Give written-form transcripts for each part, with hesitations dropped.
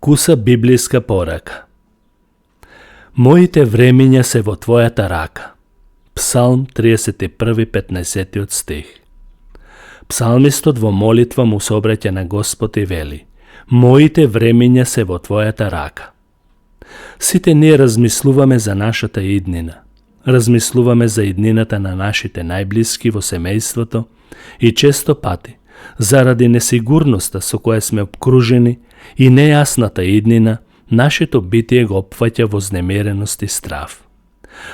Куса библијска порака. Моите времења се во Твојата рака. Псалм 31, 15 стих. Псалмистот во молитва му се обраќа на Господ и вели: Моите времења се во Твојата рака. Сите ние размислуваме за нашата иднина. Размислуваме за иднината на нашите најблиски во семејството и често пати, заради несигурноста со која сме обкружени и нејасната иднина, нашето битие го опфаќа вознемиреност и страв.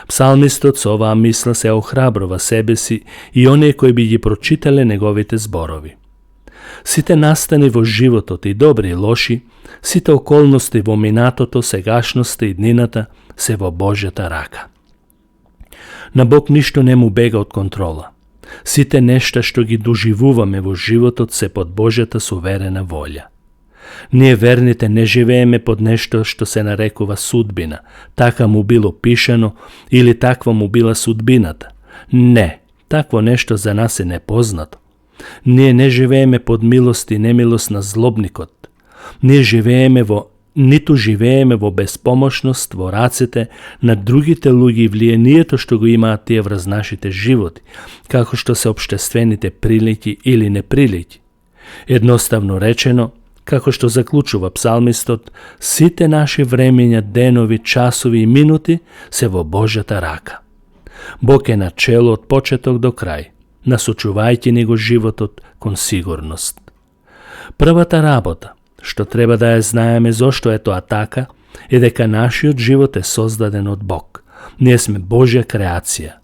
Псалмистот со оваа мисла се охрабрува себе си и оние кои би ги прочитале неговите зборови. Сите настани во животот, и добри и лоши, сите околности во минатото, сегашноста и днината се во Божјата рака. На Бог ништо не му бега од контрола. Сите нешта што ги доживуваме во животот се под Божјата суверена волја. Ние верните не живееме под нешто што се нарекува судбина, така му било пишано или таква му била судбината. Не, такво нешто за нас е непознато. Ние не живееме под милост и немилост на злобникот. Ние ниту живееме во безпомошност во рацете на другите луѓе и влијанието што го имаат тие врз нашите животи, како што се општествените прилики или неприлики. Едноставно речено, како што заклучува псалмистот, сите наши времења, денови, часови и минути се во Божјата рака. Бог е на чело од почеток до крај, насочувајќи ни го животот кон сигурност. Првата работа, што треба да ја знаеме зошто е тоа така, е дека нашиот живот е создаден од Бог. Ние сме Божја креација.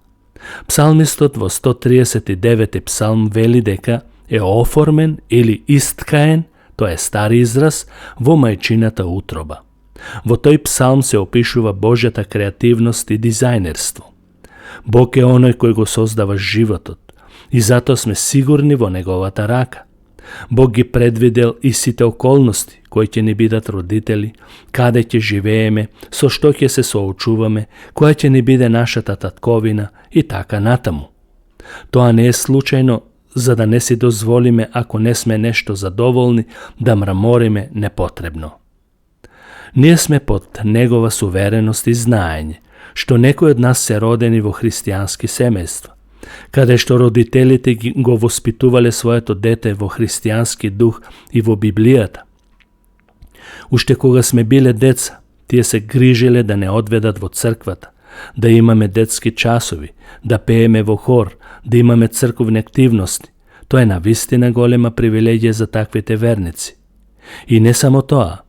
Псалмистот во 139 псалм вели дека е оформен или исткаен, тоа е стари израз, во мајчината утроба. Во тој псалм се опишува Божјата креативност и дизајнерство. Бог е оној кој го создава животот и затоа сме сигурни во неговата рака. Бог ги предвидел и сите околности кои ќе ни бидат родители, каде ќе живееме, со што ќе се соочуваме, која ќе ни биде нашата татковина и така натаму. Тоа не е случајно, за да не си дозволиме, ако не сме нешто задоволни, да мрамориме непотребно. Ние сме под негова сувереност и знаење, што некои од нас се родени во христијански семејства, каде што родителите го воспитувале своето дете во христијански дух и во Библијата. Уште кога сме биле деца, тие се грижеле да не одведат во црквата, да имаме детски часови, да пееме во хор, да имаме црковни активности. Тоа е навистина голема привилегија за таквите верници. И не само тоа,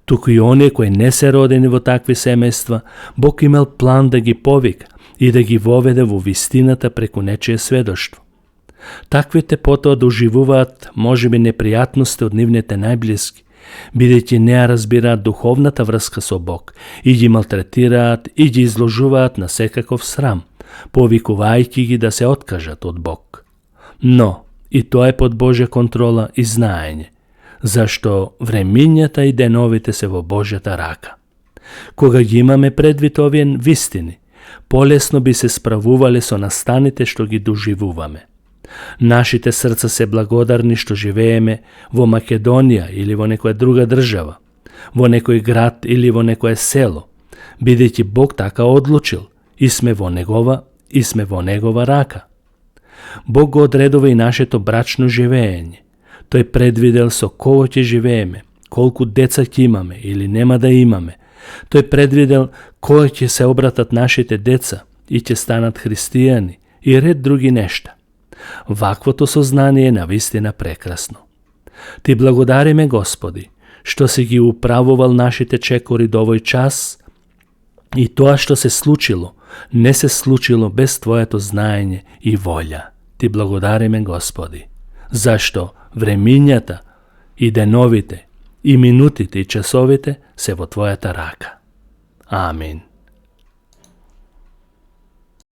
туку и оние кои не се родени во такви семејства, Бог имал план да ги повика и да ги воведе во вистината преку нечие сведоштво. Таквите потоа доживуваат можеби непријатности од нивните најблиски, бидејќи не ја разбираат духовната врска со Бог и ги малтретираат и ги изложуваат на секаков срам, повикувајќи ги да се откажат од Бог. Но и тоа е под Божја контрола и знаење, зашто времињата и деновите се во Божјата рака. Кога ги имаме предвид овие вистини, полесно би се справувале со настаните што ги доживуваме. Нашите срца се благодарни што живееме во Македонија или во некоја друга држава, во некој град или во некое село, бидејќи Бог така одлучил и сме во негова рака. Бог го одредува и нашето брачно живење. Тој предвидел со кого ќе живееме, колку деца ќе имаме или нема да имаме. Тој предвидел кој ќе се обратат нашите деца и ќе станат христијани и ред други нешта. Ваквото сознание е навистина прекрасно. Ти благодариме, Господи, што си ги управувал нашите чекори до овој час и тоа што се случило, не се случило без Твоето знаење и волја. Ти благодариме, Господи, зашто времињата и деновите и минутите и часовите се во Твојата рака. Амин.